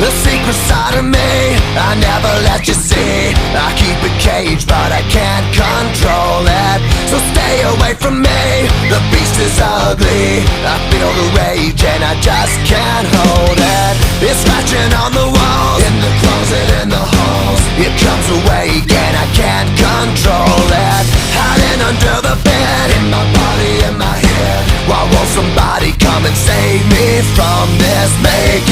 The secret side of me I never let you see. I keep it caged but I can't control it. So stay away from me, the beast is ugly. I feel the rage and I just can't hold it. It's scratching on the walls, in the closet, in the halls. It comes awake and I can't control it. Hiding under the bed, in my body, in my head. Why won't somebody come and save me from this? Make